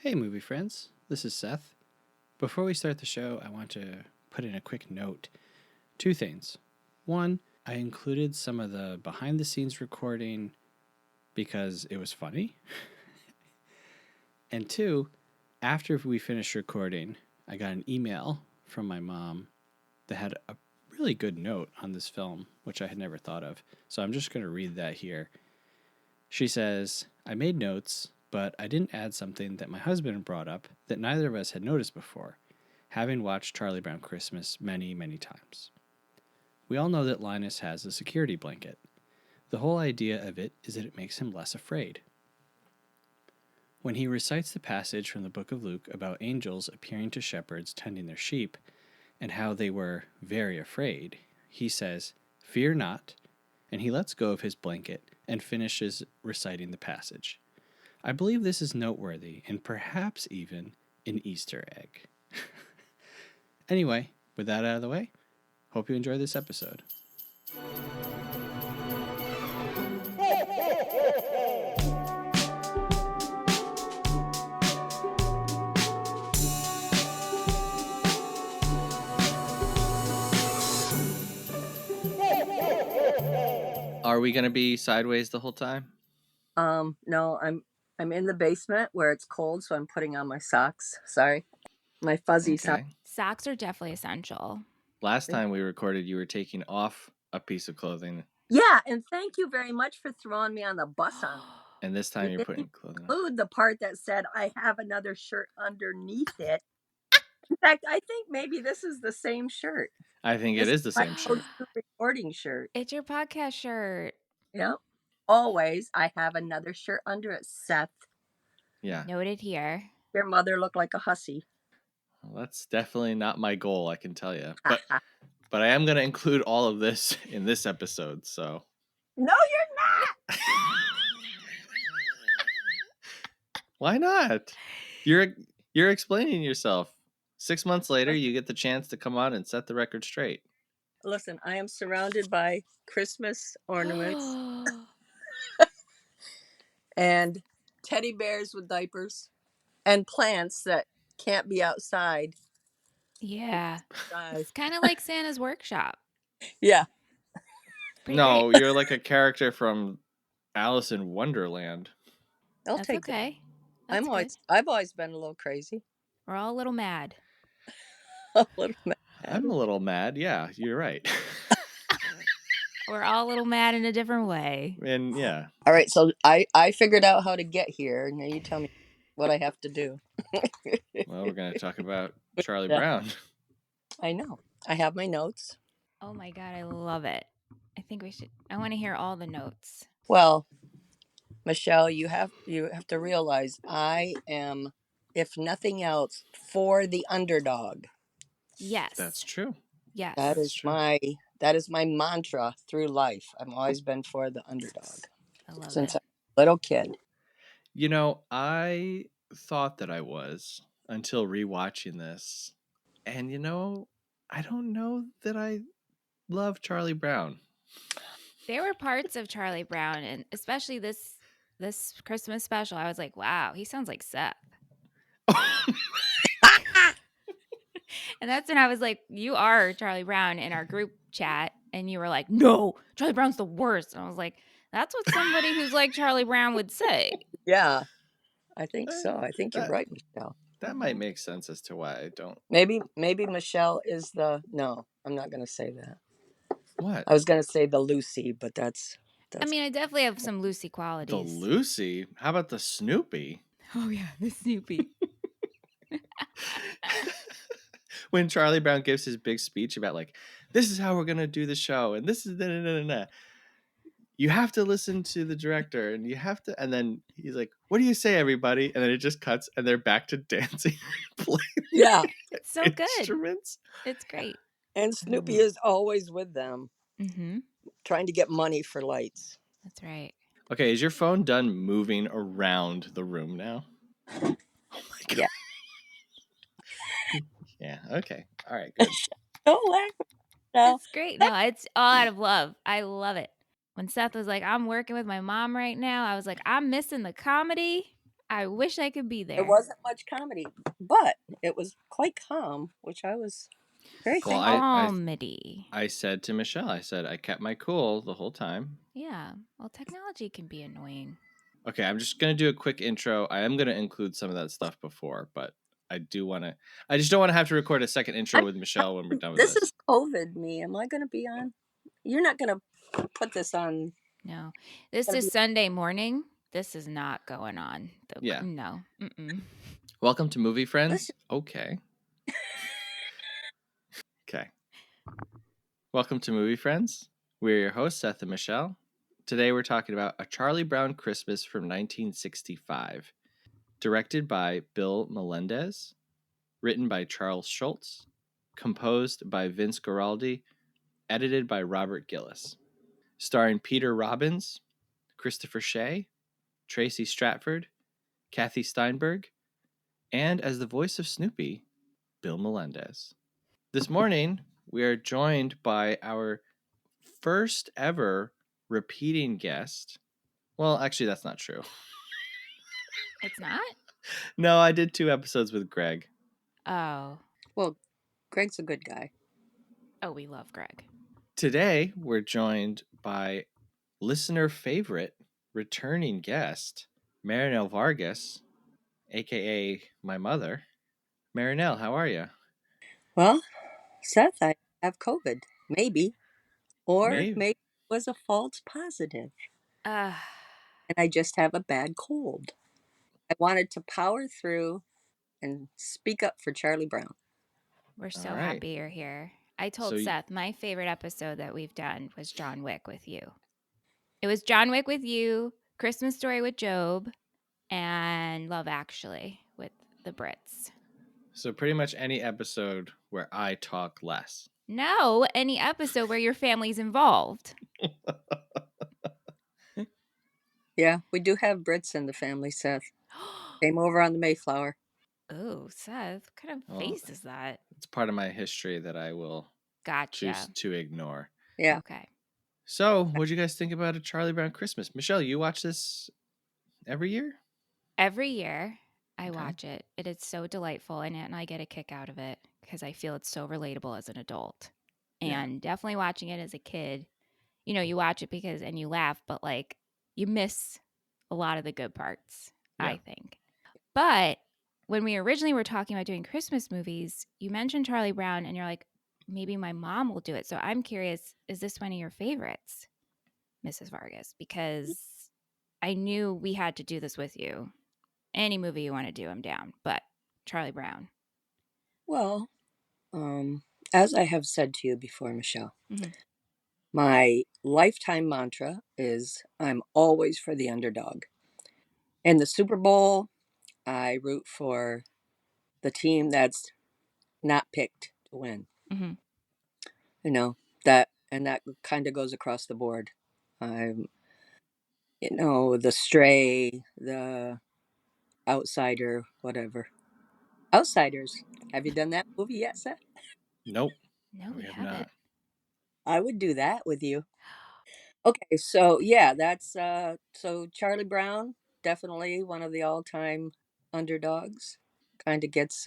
Hey, movie friends. This is Seth. Before we start the show, I want to put in a quick note. Two things. One, I included some of the behind the scenes recording because it was funny. And two, after we finished recording, I got an email from my mom that had a really good note on this film, which I had never thought of. So I'm just going to read that here. She says, I made notes, but I didn't add something that my husband brought up that neither of us had noticed before, having watched Charlie Brown Christmas many, many times. We all know that Linus has a security blanket. The whole idea of it is that it makes him less afraid. When he recites the passage from the book of Luke about angels appearing to shepherds tending their sheep and how they were very afraid, he says, "Fear not," and he lets go of his blanket and finishes reciting the passage. I believe this is noteworthy and perhaps even an Easter egg. Anyway, with that out of the way, hope you enjoy this episode. Are we going to be sideways the whole time? No, I'm in the basement where it's cold, so I'm putting on my socks. Sorry. My fuzzy socks. Okay. Socks are definitely essential. Last time we recorded, you were taking off a piece of clothing, Yeah, and thank you very much for throwing me on the bus on. and this time you're putting clothing on. Include the part that said I have another shirt underneath it. In fact, I think maybe this is the same shirt. I think it is the same shirt. Recording shirt. It's your podcast shirt. Yep. Always, I have another shirt under it, Seth. Yeah. Noted here. Your mother looked like a hussy. Well, that's definitely not my goal, I can tell you. But I am going to include all of this in this episode, so. No, you're not. Why not? You're explaining yourself. 6 months later, you get the chance to come on and set the record straight. Listen, I am surrounded by Christmas ornaments and teddy bears with diapers and plants that can't be outside. Yeah. It's kind of like Santa's workshop. Yeah. No, you're like a character from Alice in Wonderland. I'll That's take okay. That. I've always been a little crazy. We're all a little mad. I'm a little mad. Yeah, you're right. We're all a little mad in a different way. And yeah. All right, so I figured out how to get here. Now you tell me what I have to do. Well, we're going to talk about Charlie Brown. I know. I have my notes. Oh my God, I love it. I think I want to hear all the notes. Well, Michelle, you have to realize I am, if nothing else, for the underdog. Yes. That's true. Yes. That is my mantra through life. I've always been for the underdog. I love since it. I was a little kid. You know, I thought that I was until rewatching this. And you know, I don't know that I love Charlie Brown. There were parts of Charlie Brown, and especially this Christmas special, I was like, wow, he sounds like Seth. And that's when I was like, you are Charlie Brown in our group chat. And you were like, no, Charlie Brown's the worst. And I was like, that's what somebody who's like Charlie Brown would say. Yeah, I think so. I think you're right, Michelle. That might make sense as to why I don't. Maybe Michelle is no, I'm not going to say that. What? I was going to say the Lucy, but that's. I mean, I definitely have some Lucy qualities. The Lucy? How about the Snoopy? Oh, yeah, the Snoopy. When Charlie Brown gives his big speech about, like, this is how we're going to do the show, and this is you have to listen to the director, and you have to, and then he's like, what do you say, everybody? And then it just cuts, and they're back to dancing and playing. Yeah. It's so instruments. Good. It's great. And Snoopy is always with them, trying to get money for lights. That's right. Okay, is your phone done moving around the room now? Oh my God. Yeah. Yeah, okay. All right, good. Don't laugh. No. It's great. No, it's all out of love. I love it. When Seth was like, I'm working with my mom right now, I was like, I'm missing the comedy. I wish I could be There there. wasn't much comedy, but it was quite calm, which I was very Well, thankful. Comedy. I said to Michelle, I said I kept my cool the whole time. Yeah. Well, technology can be annoying. Okay, I'm just gonna do a quick intro. I am gonna include some of that stuff before, but I do want to. I just don't want to have to record a second intro I'm, with Michelle when we're done with this this. is COVID me. Am I going to be on? You're not going to put this on. No. This Gonna is be, Sunday morning. This is not going on. Yeah. No. Mm-mm. Welcome to Movie Friends. listen, Okay. Okay. Welcome to Movie Friends. We're your hosts, Seth and Michelle. Today we're talking about A Charlie Brown Christmas from 1965, directed by Bill Melendez, written by Charles Schultz, composed by Vince Guaraldi, edited by Robert Gillis, starring Peter Robbins, Christopher Shea, Tracy Stratford, Kathy Steinberg, and as the voice of Snoopy, Bill Melendez. This morning, we are joined by our first ever repeating guest. Well, actually, that's not true. It's not? No, I did 2 episodes with Greg. Oh. well, Greg's a good guy. Oh, we love Greg. Today, we're joined by listener favorite returning guest, Merinell Vargas, aka my mother. Merinell, how are you? Well, Seth, I have COVID. Maybe. Or Maybe. maybe it was a false positive. Uh, And I just have a bad cold. I wanted to power through and speak up for Charlie Brown. we're All so right. happy you're here. I So told Seth my favorite episode that we've done was John Wick with you. It was John Wick with you, Christmas Story with Job, and Love Actually with the Brits. So pretty much any episode where I talk less. No, any episode where your family's involved. Yeah, we do have Brits in the family, Seth. Came over on the Mayflower. Oh, Seth, what kind of Well, face is that? it's part of my history that I will choose Gotcha. to ignore. Yeah. Okay. So, what'd you guys think about A Charlie Brown Christmas? Michelle, you watch this every year? Every year I Okay. watch it. It is so delightful and I get a kick out of it because I feel it's so relatable as an adult. Yeah. And definitely watching it as a kid, you know, you watch it because and you laugh, but like you miss a lot of the good parts, Yeah. I think. But when we originally were talking about doing Christmas movies, you mentioned Charlie Brown and you're like, maybe my mom will do it. So I'm curious, is this one of your favorites, Mrs. Vargas? Because I knew we had to do this with you. Any movie you want to do, I'm down. But Charlie Brown. Well, as I have said to you before, Michelle, Mhm. my lifetime mantra is I'm always for the underdog. In the Super Bowl, I root for the team that's not picked to win. Mhm. You know, that and that kind of goes across the board. I'm, the stray, the outsider, whatever. Outsiders. Have you done that movie yet, Seth? Nope. No, We we have haven't. not. I would do that with you. Okay, so yeah, that's so Charlie Brown, definitely one of the all-time underdogs. Kind of gets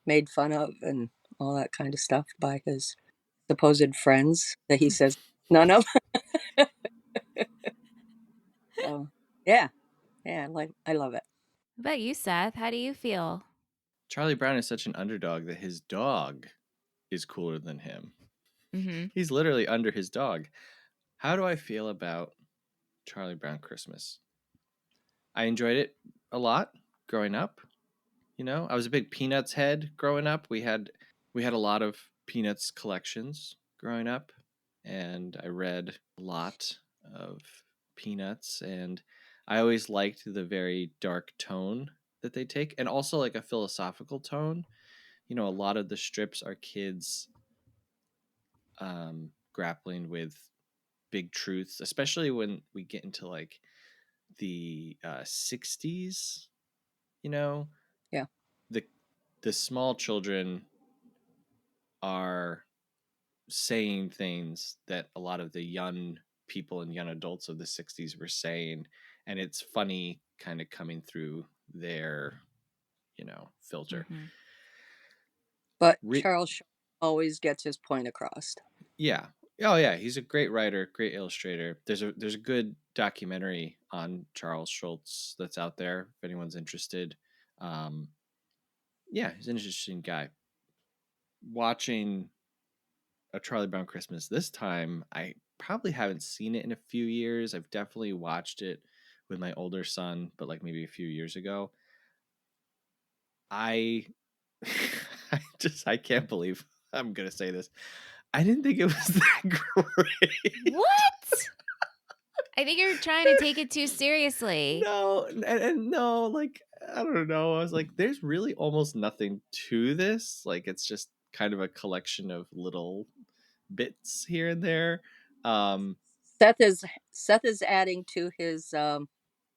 made fun of and all that kind of stuff by his supposed friends that he says none of. So yeah, yeah, I love it. What about you, Seth? How do you feel? Charlie Brown is such an underdog that his dog is cooler than him. Mm-hmm. He's literally under his dog. How do I feel about Charlie Brown Christmas? I enjoyed it a lot growing up. You know, I was a big Peanuts head growing up. We had a lot of Peanuts collections growing up, and I read a lot of Peanuts, and I always liked the very dark tone that they take, and also like a philosophical tone. You know, a lot of the strips are kids grappling with big truths, especially when we get into like the 60s. You know, Yeah, the the small children are saying things that a lot of the young people and young adults of the 60s were saying, and it's funny kind of coming through their, filter. Mhm. But Charles Schulz always gets his point across. Yeah. Oh yeah, he's a great writer, great illustrator. There's a good documentary on Charles Schulz that's out there if anyone's interested. Yeah, he's an interesting guy. Watching A Charlie Brown Christmas this time, I probably haven't seen it in a few years. I've definitely watched it with my older son, but like maybe a few years ago. I I can't believe I'm gonna say this. I didn't think it was that great. What? I think you're trying to take it too seriously. No, and no, like I don't know. I was like, there's really almost nothing to this. Like it's just kind of a collection of little bits here and there. Seth is adding to his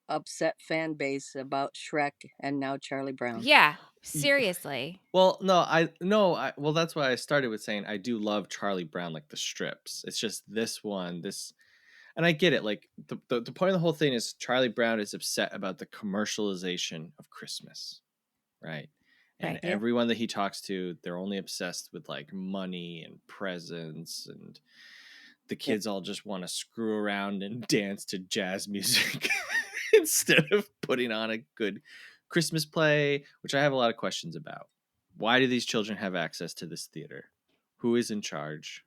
upset fan base about Shrek and now Charlie Brown. Yeah, seriously. Well, well that's why I started with saying I do love Charlie Brown, like the strips. It's just this one, and I get it. Like the point of the whole thing is Charlie Brown is upset about the commercialization of Christmas, right? And Right. Yeah. everyone that he talks to, they're only obsessed with like money and presents, and the kids all just want to screw around and dance to jazz music instead of putting on a good Christmas play, which I have a lot of questions about. Why do these children have access to this theater? Who is in charge?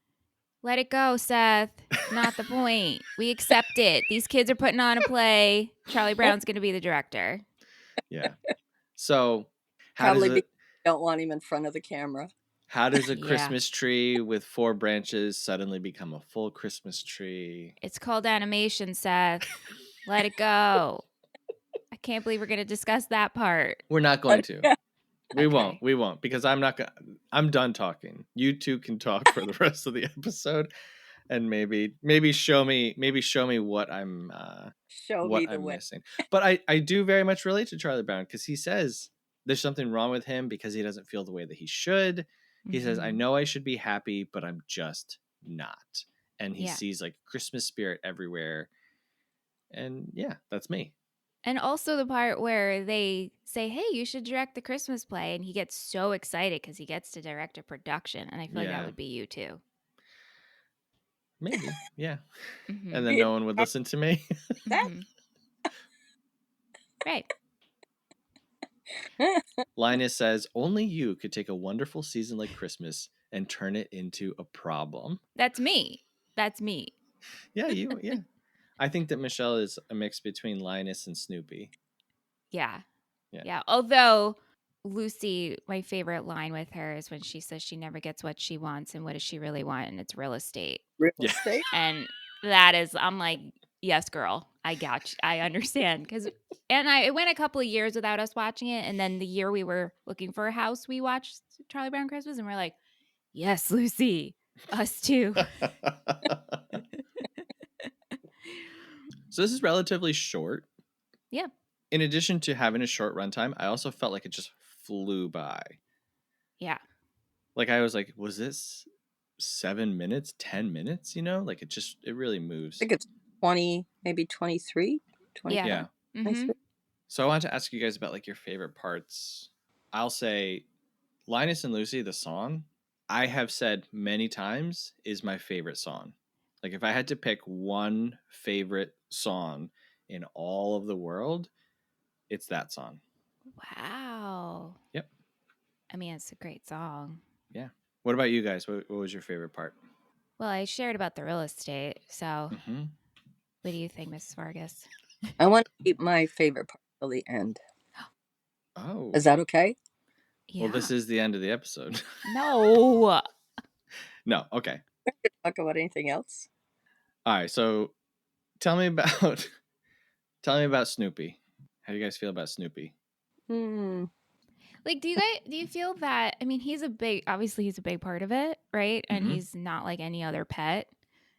Let it go, Seth. Not the point. We accept it. These kids are putting on a play. Charlie Brown's going to be the director. Yeah. So, Probably because they don't want him in front of the camera. How does a Yeah. Christmas tree with 4 branches suddenly become a full Christmas tree? It's called animation, Seth. Let it go. I can't believe we're going to discuss that part. We're not going to. We Okay. won't because I'm done talking. You two can talk for the rest of the episode and maybe show me what I'm missing. But I do very much relate to Charlie Brown because he says there's something wrong with him because he doesn't feel the way that he should. He says, I know I should be happy, but I'm just not. And he sees like Christmas spirit everywhere. And yeah, that's me. And also the part where they say, hey, you should direct the Christmas play. And he gets so excited because he gets to direct a production. And I feel like that would be you too. Maybe, yeah. Mm-hmm. And then no one would listen to me. Mm-hmm. Right. Linus says, only you could take a wonderful season like Christmas and turn it into a problem. That's me. Yeah, yeah. I think that Michelle is a mix between Linus and Snoopy. Yeah. Although Lucy, my favorite line with her is when she says she never gets what she wants, and what does she really want? And it's real estate. Estate? And that is, I'm like, yes, girl, I got you. I understand. It went a couple of years without us watching it. And then the year we were looking for a house, we watched Charlie Brown Christmas, and we're like, yes, Lucy, us too. So this is relatively short. Yeah. In addition to having a short runtime, I also felt like it just flew by. Yeah. Like I was like, was this 7 minutes, 10 minutes? Like it really moves. I think it's 20, maybe 23. 20. Yeah. Mm-hmm. So I wanted to ask you guys about like your favorite parts. I'll say Linus and Lucy, the song, I have said many times is my favorite song. Like if I had to pick one favorite song in all of the world, it's that song. Wow. Yep. I mean, it's a great song. Yeah. What about you guys? What was your favorite part? Well, I shared about the real estate. So what do you think, Mrs. Vargas? I want to keep my favorite part till the end. Oh. Is that okay? Yeah. Well, this is the end of the episode. No. No. Okay. We could talk about anything else. All right. So tell me about Snoopy. How do you guys feel about Snoopy? Like, do you feel that? I mean, obviously he's a big part of it, right? And he's not like any other pet.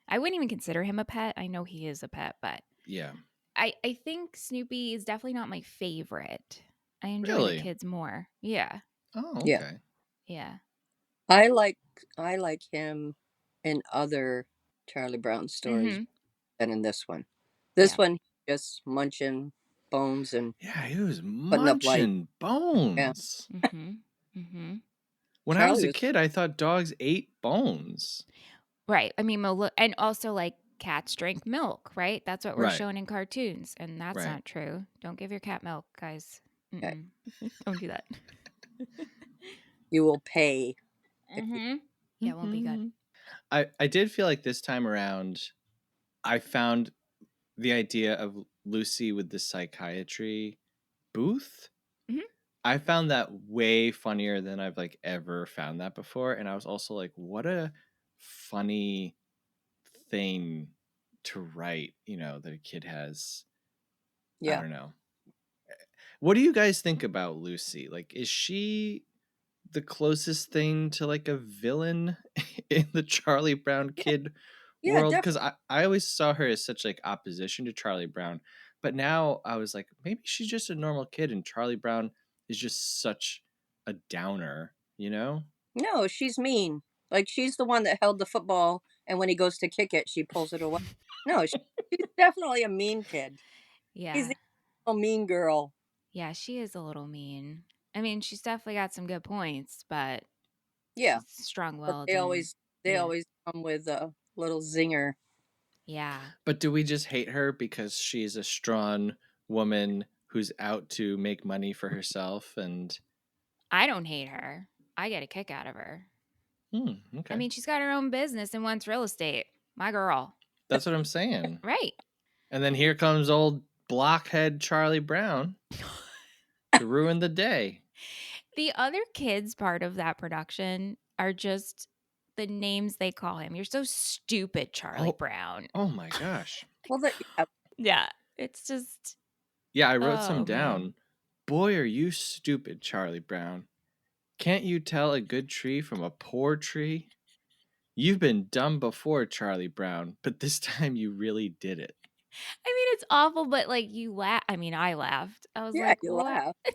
I wouldn't even consider him a pet. I know he is a pet, but yeah, I think Snoopy is definitely not my favorite. I enjoy the kids more. Yeah. Oh, okay. Yeah. I like him in other Charlie Brown stories than in this one. This one, just munching bones and Yeah, he was putting up light. munching Yeah. bones. Mm-hmm. Mm-hmm. When I was Charlie a was, kid, I thought dogs ate bones. Right. I mean, and also like cats drink milk, right? That's what we're Right, shown in cartoons, and that's right. not true. Don't give your cat milk, guys. okay, Mm-mm. Don't do that. you will pay. Mm-hmm. Yeah, it won't be good. I did feel like this time around, I found the idea of Lucy with the psychiatry booth. Mhm. I found that way funnier than I've like ever found that before, and I was also like, what a funny thing to write, that a kid has. I Yeah. don't know. What do you guys think about Lucy? Like, is she the closest thing to like a villain in the Charlie Brown Yeah. kid Yeah, world? Because definitely. I always saw her as such like opposition to Charlie Brown, but now I was like, maybe she's just a normal kid, and Charlie Brown is just such a downer, you know? No, she's mean. Like she's the one that held the football, and when he goes to kick it, she pulls it away. No, she's definitely a mean kid. She's Yeah. the little mean girl. Yeah, she is a little mean. I mean, she's definitely got some good points, but Yeah, she's but strong-willed they and always they yeah. always come with a little zinger. Yeah. But do we just hate her because she's a strong woman who's out to make money for herself? And I don't hate her. I get a kick out of her. I okay, mean, she's got her own business and wants real estate. My girl. that's what I'm saying. Right. And then here comes old blockhead Charlie Brown to ruin the day. The other kids part of that production are just the names they call him. You're so stupid, Charlie Oh, Brown. oh my gosh. Well, yeah, Yeah. It's just, Yeah, I wrote some oh man. down. Boy, are you stupid, Charlie Brown. Can't you tell a good tree from a poor tree? You've been dumb before, Charlie Brown, but this time you really did it. I mean, it's awful, but like you laugh. I mean, I laughed. I was yeah, like, you what? laugh, These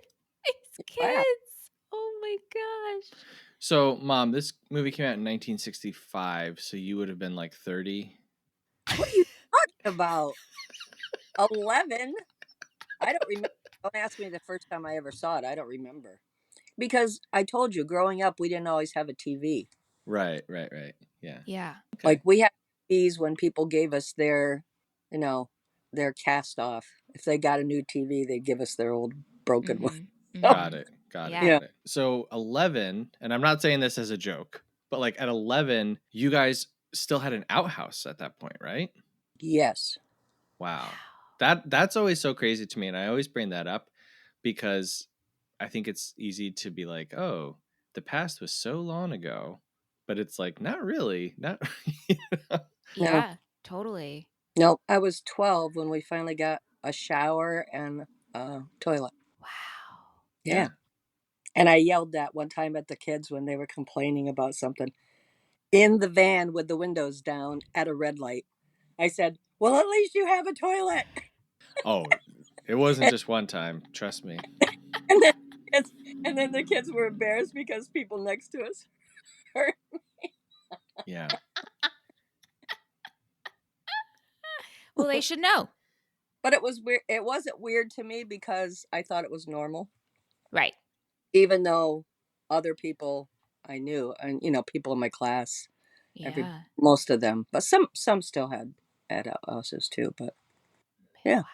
you laugh. kids. Oh my gosh. So, Mom, this movie came out in 1965, so you would have been like 30. What are you talking about? 11? I don't remember. Don't ask me the first time I ever saw it. I don't remember because I told you, growing up, we didn't always have a TV. Right, right, right. Yeah. Yeah. Okay. Like we had TVs when people gave us their, you know, their cast off. If they got a new TV, they'd give us their old broken one. Mm-hmm. So, Got Mm-hmm. it. Got it. Yeah. yeah. Got it. So 11, and I'm not saying this as a joke, but like at 11, you guys still had an outhouse at that point, right? Yes. Wow. That's always so crazy to me, and I always bring that up because I think it's easy to be like, "Oh, the past was so long ago." But it's like, not really. Not you know? No. Yeah. Totally. No. I was 12 when we finally got a shower and a toilet. Wow. Yeah. Yeah. And I yelled that one time at the kids when they were complaining about something in the van with the windows down at a red light. I said, "Well, at least you have a toilet." Oh, it wasn't just one time, trust me. And then kids, and then the kids were embarrassed because people next to us heard. Yeah. Well, they should know. But it was weird. It wasn't weird to me because I thought it was normal, Right. even though other people I knew, and people in my class, every Yeah. most of them, but some still had outhouses too. But yeah, Wow.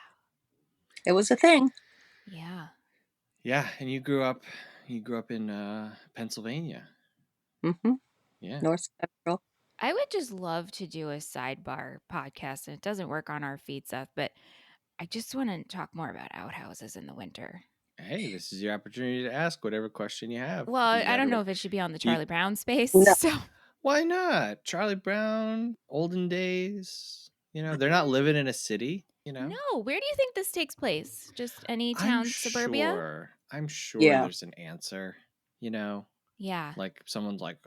it was a thing. Yeah. Yeah, and you grew up in Pennsylvania. Hmm. Yeah. North Central. I would just love to do a sidebar podcast, and it doesn't work on our feed, Seth, but I just want to talk more about outhouses in the winter. Hey, this is your opportunity to ask whatever question you have. Well, You I don't gotta know if it should be on the you Charlie Brown space. No, So, Why not? Charlie Brown, olden days. They're not living in a city, no, where do you think this takes place? Just any I'm town, suburbia? sure. I'm sure yeah, there's an answer, you know? Yeah. Like someone's like,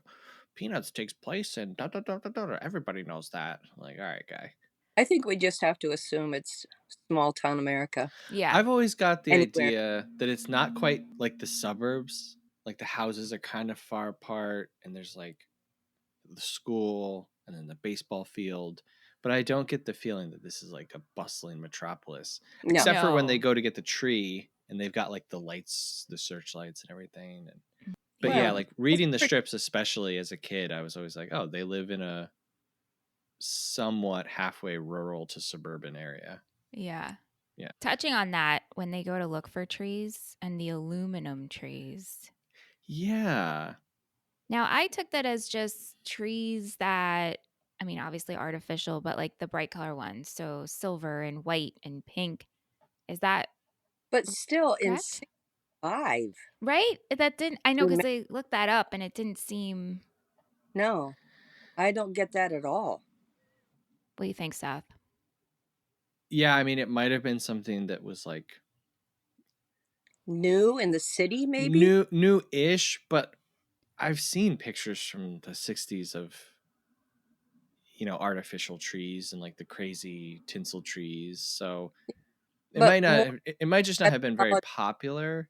Peanuts takes place in da da da da da. Everybody knows that. I'm like, all right, guy. I think we just have to assume it's small town America. Yeah. I've always got the Anywhere. idea that it's not quite like the suburbs. Like the houses are kind of far apart and there's like the school and then the baseball field, but I don't get the feeling that this is like a bustling metropolis, No. except for when they No. go to get the tree and they've got like the lights, the searchlights, and everything. But Well, yeah, like reading the pretty- strips, especially as a kid, I was always like, oh, they live in a somewhat halfway rural to suburban area. Yeah. Yeah. Touching on that, when they go to look for trees and the aluminum trees. Yeah. Now, I took that as just trees that, I mean, obviously artificial, but like the bright color ones. So silver and white and pink. Is that but still in correct? 5. Right? That didn't, I know You because ma- I looked that up and it didn't seem, No, I don't get that at all. what do you think, Seth? Yeah, I mean, it might have been something that was like New in the city, maybe? new-ish, but I've seen pictures from the 60s of artificial trees and like the crazy tinsel trees. So But more it might just not have been very technology, popular,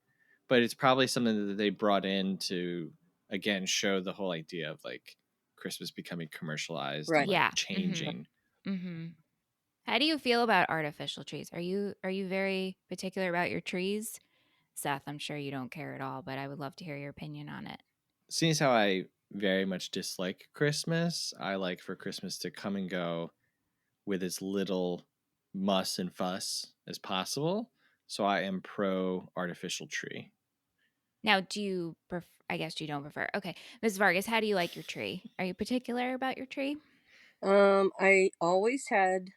but it's probably something that they brought in to again show the whole idea of like Christmas becoming commercialized and right. like Yeah. changing. Mm-hmm. How do you feel about artificial trees? Are you very particular about your trees? Seth, I'm sure you don't care at all, but I would love to hear your opinion on it. Seeing as how I very much dislike Christmas, I like for Christmas to come and go with as little muss and fuss as possible. So I am pro artificial tree. Now, do you I guess you don't prefer. Okay. Ms. Vargas, how do you like your tree? Are you particular about your tree? I always had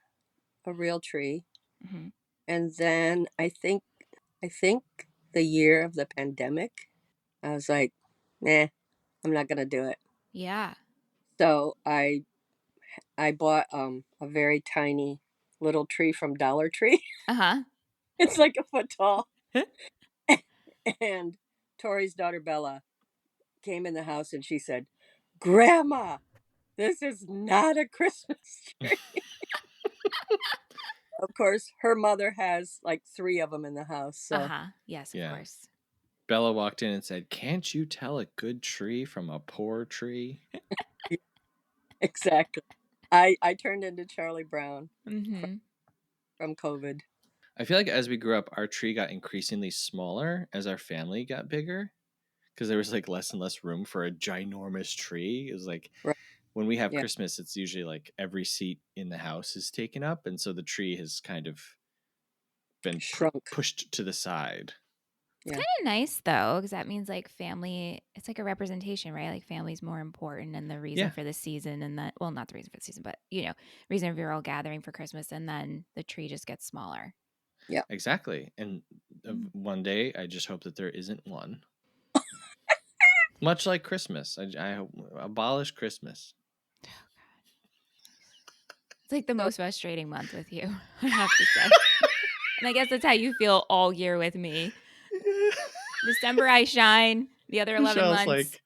a real tree, Hmm. and then I think the year of the pandemic, I was like, nah, I'm not gonna do it. Yeah. So I bought a very tiny little tree from Dollar Tree. Uh-huh. It's like a foot tall. And Tori's daughter Bella came in the house and she said, "Grandma, this is not a Christmas tree." Of course, her mother has like 3 of them in the house. So Uh-huh. Yes, of Yeah. course. Bella walked in and said, "Can't you tell a good tree from a poor tree?" exactly. I turned into Charlie Brown Mm-hmm. from COVID. I feel like as we grew up, our tree got increasingly smaller as our family got bigger because there was like less and less room for a ginormous tree. It was like Right. when we have Yeah. Christmas, it's usually like every seat in the house is taken up. And so the tree has kind of been Shrunk. pushed to the side. It's Yeah. kind of nice though, because that means like family, it's like a representation, right? Like family's more important and the reason Yeah. for the season and that, well, not the reason for the season, but reason if you're all gathering for Christmas and then the tree just gets smaller. Yeah. Exactly. And Mm. one day, I just hope that there isn't one. Much like Christmas. I hope abolish Christmas. It's like the So most frustrating month with you, I have to say. And I guess that's how you feel all year with me. December I shine, the other 11 Michelle's months.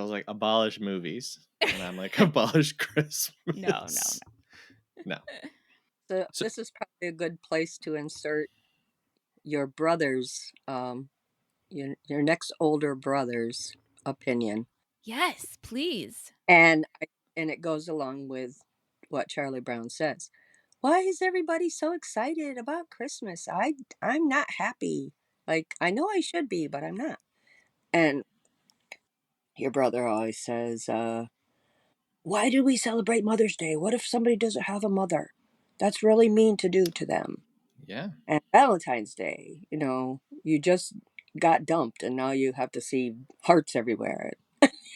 like, abolish movies. And I'm like, abolish Christmas. No. No. So So, this is probably a good place to insert your brother's, your next older brother's opinion, Yes, please. and and it goes along with what Charlie Brown says. Why is everybody so excited about Christmas? I'm not happy. Like I know I should be, but I'm not. And your brother always says, "Why do we celebrate Mother's Day? What if somebody doesn't have a mother? That's really mean to do to them." yeah. And Valentine's Day, you just got dumped and now you have to see hearts everywhere.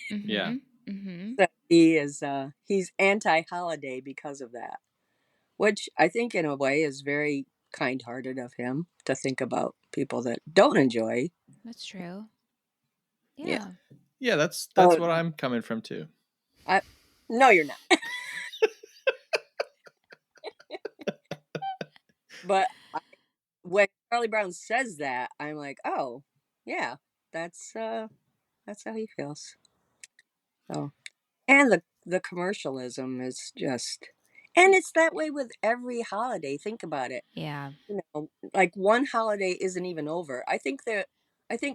Yeah. Mm-hmm. Mm-hmm. So he's anti-holiday because of that, which I think in a way is very kind-hearted of him to think about people that don't enjoy. That's true. Yeah. Yeah. Yeah, that's Oh, what I'm coming from too. I no, you're not. But when Charlie Brown says that, I'm like, oh, yeah, that's how he feels. So, and the commercialism is just, and it's that way with every holiday. Think about it. Yeah. Like one holiday isn't even over. I think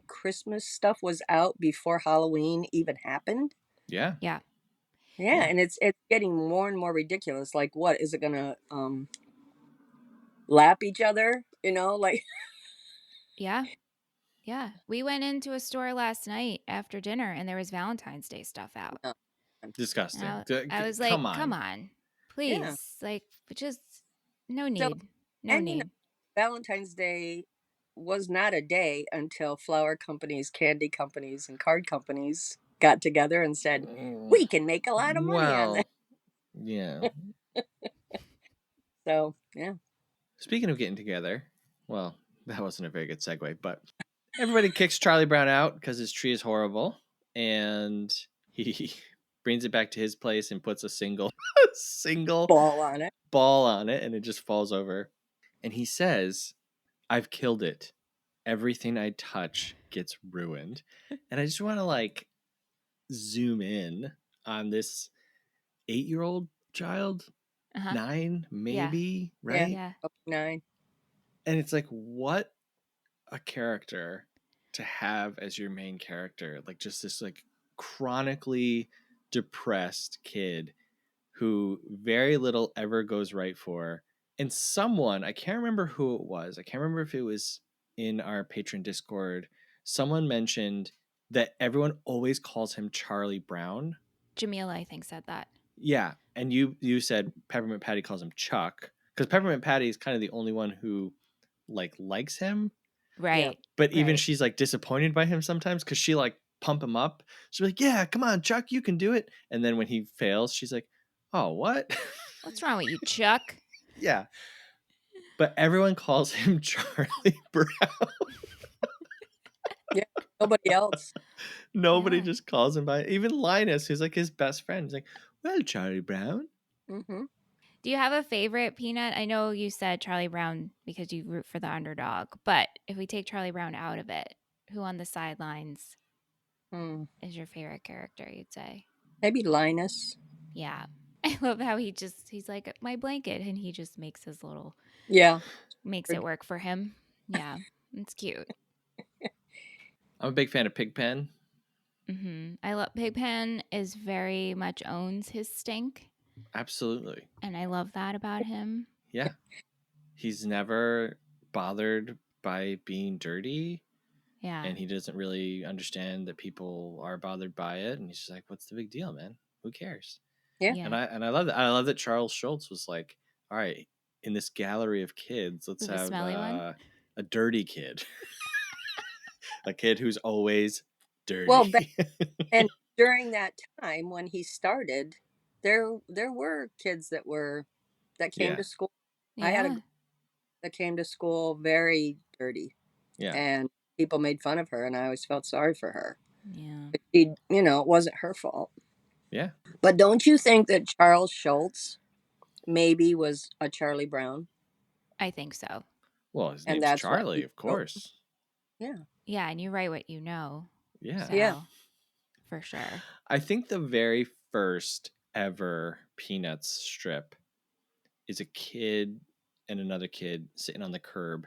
Christmas stuff was out before Halloween even happened. Yeah. Yeah. Yeah, Yeah. and it's getting more and more ridiculous. Like, what is it gonna lap each other? You know, like Yeah. Yeah. We went into a store last night after dinner and there was Valentine's Day stuff out. no. And Disgusting. I was like, Come come on. on, Yeah. please. Like, just no So, need. No and need. Valentine's Day was not a day until flower companies, candy companies, and card companies got together and said, Mm, "We can make a lot of money on this." Well, yeah. So, yeah. Speaking of getting together, well, that wasn't a very good segue, but everybody kicks Charlie Brown out because his tree is horrible, and he brings it back to his place and puts a single Ball on it. ball on it, and it just falls over. And he says, "I've killed it. Everything I touch gets ruined." And I just want to like zoom in on this 8-year-old child, Uh-huh. 9 maybe, right? Yeah. Yeah. 9. And it's like, what a character to have as your main character, like just this like chronically depressed kid who very little ever goes right for. And someone, I can't remember who it was, I can't remember if it was in our patron Discord, someone mentioned that everyone always calls him Charlie Brown. Jamila, I think, said that. Yeah, and you said Peppermint Patty calls him Chuck, because Peppermint Patty is kind of the only one who likes him. Right. But even right. she's like disappointed by him sometimes because she like pump him up. She's like, "Yeah, come on, Chuck, you can do it." And then when he fails, she's like, "Oh, what?" What's wrong with you, Chuck? Yeah. But everyone calls him Charlie Brown. Yeah. Nobody else. Nobody Yeah. just calls him by, even Linus, who's like his best friend. He's like, "Well, Charlie Brown." Mm-hmm. Do you have a favorite, Peanut? I know you said Charlie Brown because you root for the underdog, but if we take Charlie Brown out of it, who on the sidelines is your favorite character, you'd say? Maybe Linus. Yeah. I love how he's like my blanket and he just makes Yeah. makes it work for him. Yeah. It's cute. I'm a big fan of Pigpen. I love Pigpen is very much owns his stink, Absolutely. and I love that about him. Yeah. He's never bothered by being dirty, Yeah. and he doesn't really understand that people are bothered by it, and he's just like, "What's the big deal, man? Who cares?" Yeah. Yeah. And I love that. I love that Charles Schultz was like, "All right, in this gallery of kids, let's The have smelly one. a dirty kid, a kid who's always Well, dirty." and during that time when he started, there were kids that came Yeah, to school. I had a Yeah. girl that came to school very dirty, yeah, and people made fun of her, and I always felt sorry for her. Yeah. But it wasn't her fault. yeah. But don't you think that Charles Schultz maybe was a Charlie Brown, I think so. Well, his and name's that's why Charlie, he of wrote? course. Yeah. Yeah, and you write what you know. Yeah. So, Yeah. for sure. I think the very first ever Peanuts strip is a kid and another kid sitting on the curb,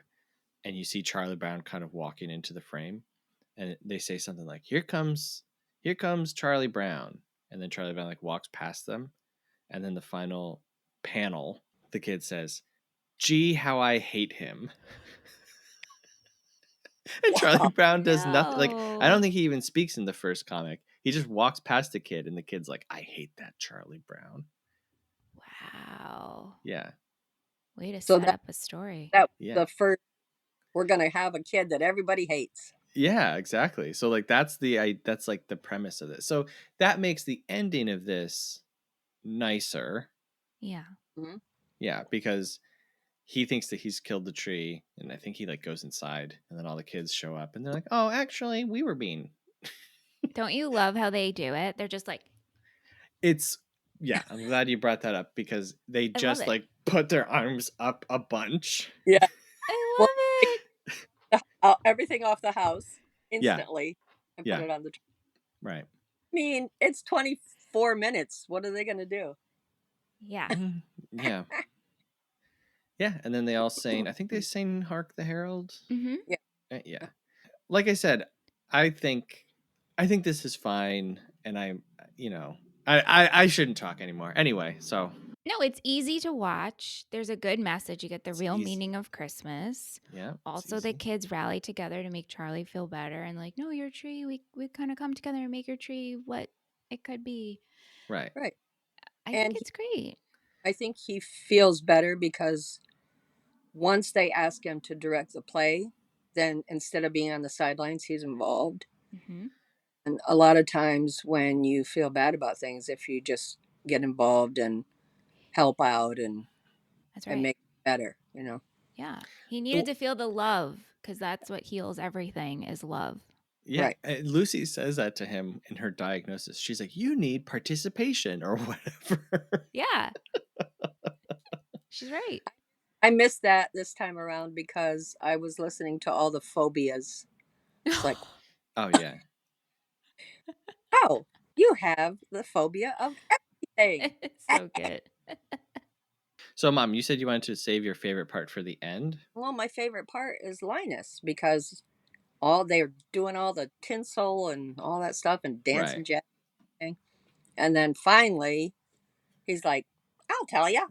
and you see Charlie Brown kind of walking into the frame, and they say something like, here comes Charlie Brown." And then Charlie Brown like walks past them, and then the final panel, the kid says, "Gee, how I hate him." And Charlie Wow. Brown does nothing. Like, I don't No. think he even speaks in the first comic. He just walks past the kid, and the kid's like, "I hate that Charlie Brown." Wow. Yeah. Way to So set up a story. that Yeah. the first. We're gonna have a kid that everybody hates. Yeah, exactly. So like that's like the premise of this. So that makes the ending of this nicer. Yeah. Mhm. Yeah, because he thinks that he's killed the tree, and I think he like goes inside, and then all the kids show up, and they're like, "Oh, actually, we were being." Don't you love how they do it? They're just like, It's yeah. I'm glad you brought that up because they I love just it. like put their arms up a bunch. Yeah. I Well, love it. everything off the house Yeah, instantly and put yeah, it on the. right. I mean, it's 24 minutes. What are they gonna do? Yeah. Mm, yeah, yeah. And then they all sing. I think they sing "Hark the Herald." Mm-hmm. Yeah. Yeah. Like I said, I think this is fine, and I I shouldn't talk anymore. Anyway, so No, it's easy to watch. There's a good message. You get the it's real easy. meaning of Christmas. Yeah, it's Also, the easy. kids rally together to make Charlie feel better and like, no, your tree. We kind of come together and make your tree what it could be. Right. Right. I think And it's great. I think he feels better because once they ask him to direct the play, then instead of being on the sidelines, he's involved. Hmm. And a lot of times when you feel bad about things, if you just get involved and help out That's and right. make it better, you know. Yeah. He needed Well, to feel the love because that's what heals everything is love. yeah, Right. Lucy says that to him in her diagnosis. She's like, "You need participation or whatever." Yeah. She's right. I missed that this time around because I was listening to all the phobias. It's like, Oh yeah. oh, you have the phobia of everything. It's so good. So, Mom, you said you wanted to save your favorite part for the end. Well, my favorite part is Linus because all they're doing all the tinsel and all that stuff and Right. dancing jazz thing. And then finally he's like, I'll tell you.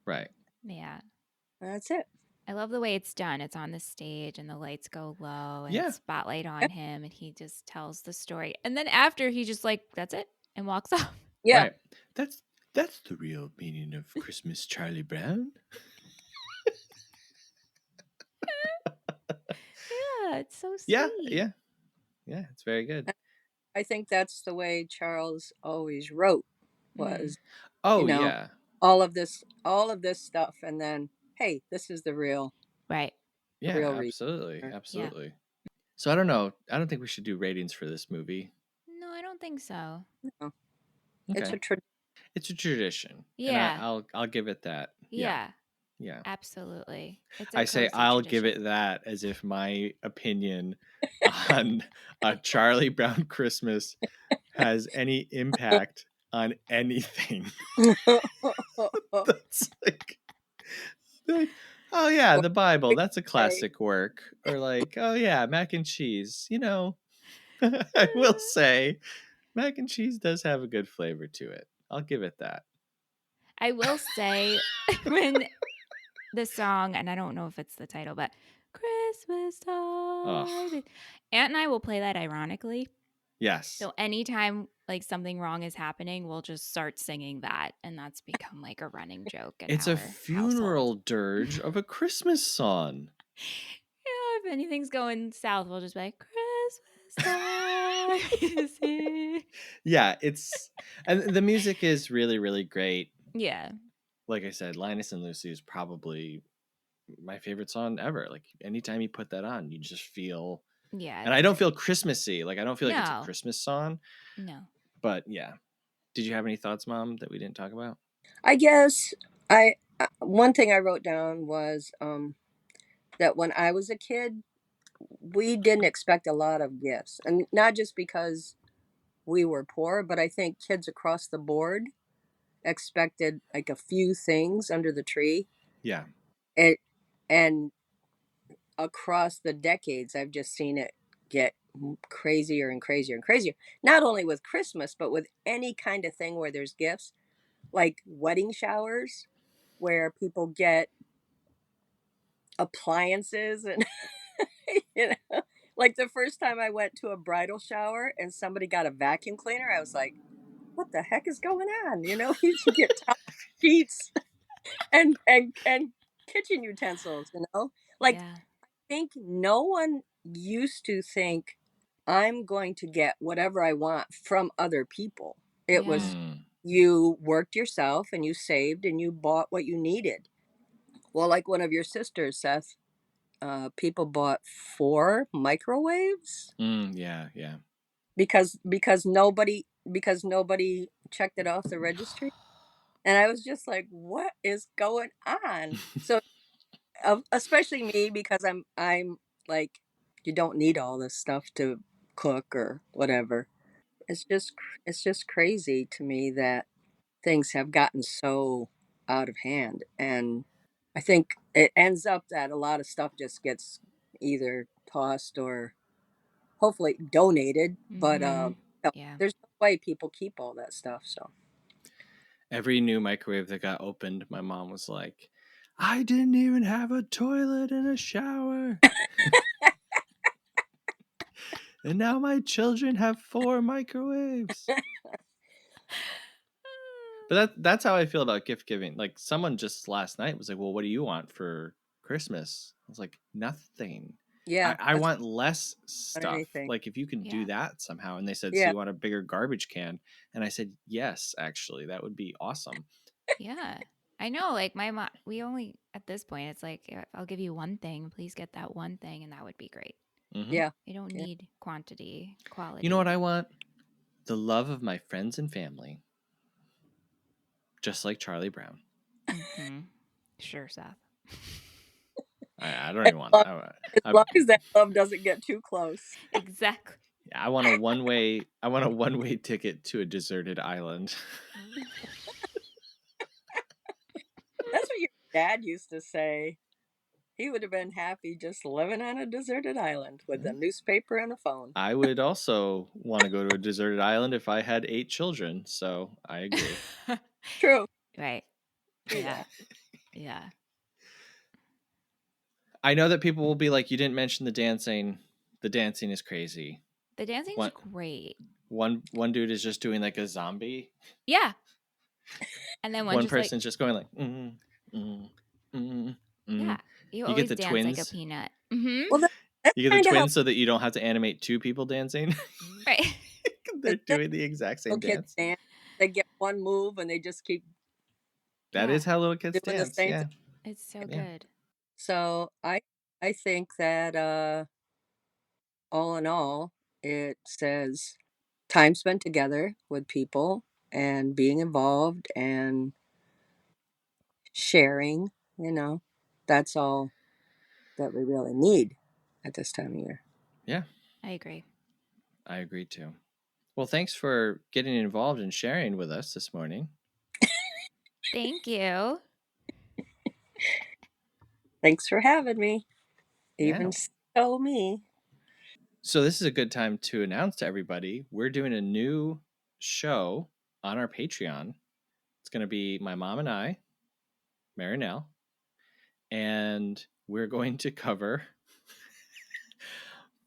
Right. Yeah. That's it. I love the way it's done. It's on the stage and the lights go low and Yeah. it's spotlight on Yep. him and he just tells the story. And then after he just like, that's it and walks off. Yeah. Right. That's that's the real meaning of Christmas, Charlie Brown. Yeah, it's so Yeah. sweet. Yeah. Yeah. It's very good. I think that's the way Charles always wrote Mm, was, you Oh know, yeah. all of this stuff and then, hey, this is right. the Yeah. real reason. Absolutely. Yeah. Absolutely. So I don't know. I don't think we should do ratings for this movie. No, I don't think so. No, it's Okay. a tradition. It's a tradition, and Yeah. I'll give it that. Yeah. Yeah. Yeah. Absolutely. It's a I say cozy I'll give tradition. it that as if my opinion on a Charlie Brown Christmas has any impact on anything. That's like, oh yeah, Or the Bible, we that's a say, classic work. Or like, oh yeah, mac and cheese. I will say mac and cheese does have a good flavor to it. I'll give it that. I will say when the song, and I don't know if it's the title, but Christmas Oh, time. Aunt and I will play that ironically. yes. So anytime like something wrong is happening, we'll just start singing that. And that's become like a running joke in It's a our household. funeral dirge of a Christmas song. Yeah, if anything's going south, we'll just be like, Christmas time is here. Yeah, and the music is really, really great. Yeah. Like I said, Linus and Lucy is probably my favorite song ever. Like anytime you put that on, you just feel, Yeah, and it's I don't great. feel Christmassy. Like I don't feel like it's a No, Christmas song. no. But yeah, did you have any thoughts, Mom, that we didn't talk about? I guess one thing I wrote down was that when I was a kid, we didn't expect a lot of gifts, and not just because we were poor, but I think kids across the board expected like a few things under the tree. Yeah. It and across the decades, I've just seen it get crazier and crazier and crazier. Not only with Christmas, but with any kind of thing where there's gifts, like wedding showers, where people get appliances and you know, like the first time I went to a bridal shower and somebody got a vacuum cleaner, I was like, "What the heck is going on?" You know, you should get towel sheets and kitchen utensils. You know, like Yeah. think no one used to think I'm going to get whatever I want from other people. It Yeah. was Mm. you worked yourself and you saved and you bought what you needed. Well, like one of your sisters, Seth, people bought 4 microwaves Yeah. Yeah. because nobody checked it off the registry, and I was just like, "What is going on?" So, especially me because I'm like, you don't need all this stuff to cook or whatever. It's just crazy to me that things have gotten so out of hand, and I think it ends up that a lot of stuff just gets either tossed or hopefully donated, but Mm-hmm. Yeah. there's no way, people keep all that stuff. So Every new microwave that got opened, my mom was like, I didn't even have a toilet and a shower. And now my children have 4 microwaves. But that's how I feel about gift giving. Like, someone just last night was like, well, what do you want for Christmas? I was like, nothing. yeah, I that's want less not stuff. anything. Like, if you can do Yeah. that somehow. And they said, so Yeah, you want a bigger garbage can? And I said, yes, actually, that would be awesome. Yeah. I know, like my mom, we only, at this point, it's like, if I'll give you one thing, please get that one thing, and that would be great. Mm-hmm. yeah, We don't yeah. need quantity, quality. You know what I want? The love of my friends and family. Just like Charlie Brown. Mm-hmm. Sure, Seth. I don't As even want long, that. as long as that love doesn't get too close. Exactly. I want a one-way ticket to a deserted island. That's what your dad used to say. He would have been happy just living on a deserted island with a newspaper and a phone. I would also want to go to a deserted island if I had 8 children, so I agree. True. Right. True Yeah. that. Yeah. I know that people will be like, you didn't mention the dancing. The dancing is crazy. The dancing's One great. one dude is just doing like a zombie. Yeah. And then One just person's just going like, mm, mm, mm, yeah. mm. You You get always the dance like a twins. peanut. Mm-hmm. Well, that's You get the kind of how twins so that you don't have to animate 2 people dancing. Right. They're doing the exact same little kids dance. dance. They get one move and they just keep That Yeah. is how little kids doing the dance. same Yeah. thing. It's so Yeah. good. So I think that all in all, it says time spent together with people and being involved and sharing. You know, that's all that we really need at this time of year. Yeah. I agree. I agree too. Well, thanks for getting involved and sharing with us this morning. Thank you. Thanks for having me. Yeah. Even so, me. So this is a good time to announce to everybody we're doing a new show on our Patreon. It's going to be my mom and I, Merinell, and we're going to cover,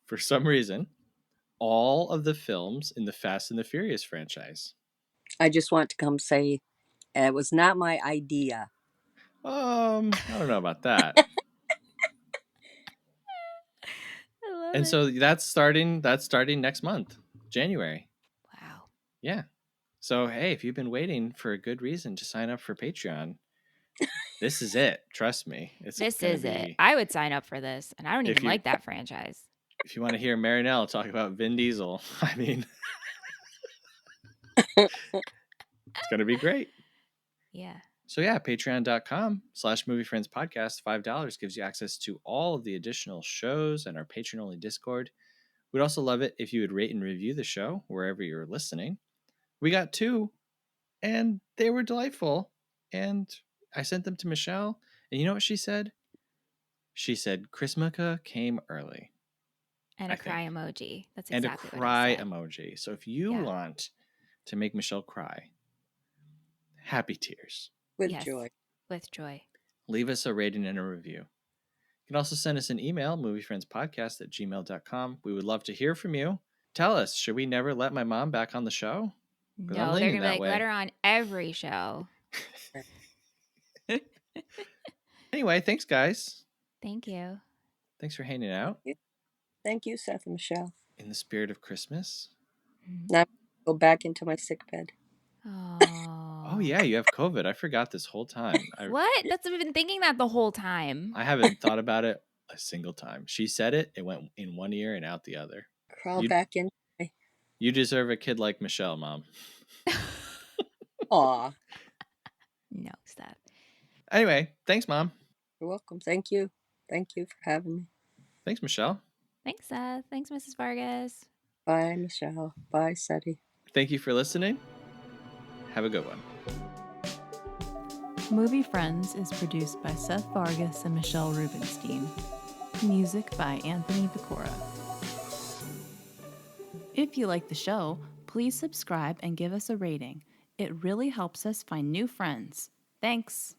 for some reason, all of the films in the Fast and the Furious franchise. I just want to come say it was not my idea. I don't know about that. I love And it. so that's starting next month, January. Wow. Yeah. So hey, if you've been waiting for a good reason to sign up for Patreon, this is it. Trust me. It's This gonna is it. be. I would sign up for this, and I don't If even you like that franchise. if you want to hear Marinelle talk about Vin Diesel, I mean, it's gonna be great. Yeah. So yeah, patreon.com/moviefriendspodcast, $5 gives you access to all of the additional shows and our patron only Discord. We'd also love it if you would rate and review the show wherever you're listening. We got 2 and they were delightful. And I sent them to Michelle, and you know what she said? She said Chrismukkah came early. And I a cry think. emoji. That's And a exactly what I cry said. emoji. So if you Yeah. want to make Michelle cry, happy tears, With Yes. joy. With joy. leave us a rating and a review. You can also send us an email, moviefriendspodcast@gmail.com. We would love to hear from you. Tell us, should we never let my mom back on the show? Because I'm No, they're leaning gonna be that like, way. let her on every show. Anyway, thanks, guys. Thank you. Thanks for hanging out Thank you, Seth and Michelle. in the spirit of Christmas. Now go back into my sick bed. Oh, yeah, you have COVID. I forgot this whole time. What? That's I've been thinking that the whole time. I haven't thought about it a single time. She said it, it went in one ear and out the other. Crawl back in. You deserve a kid like Michelle, Mom. Aw. No, stop. Anyway, thanks, Mom. You're welcome. Thank you. Thank you for having me. Thanks, Michelle. Thanks, Seth. Thanks, Mrs. Vargas. Bye, Michelle. Bye, Seti. Thank you for listening. Have a good one. Movie Friends is produced by Seth Vargas and Michelle Rubenstein. Music by Anthony Vicora. If you like the show, please Please subscribe and give us a rating. It really helps us find new friends. Thanks.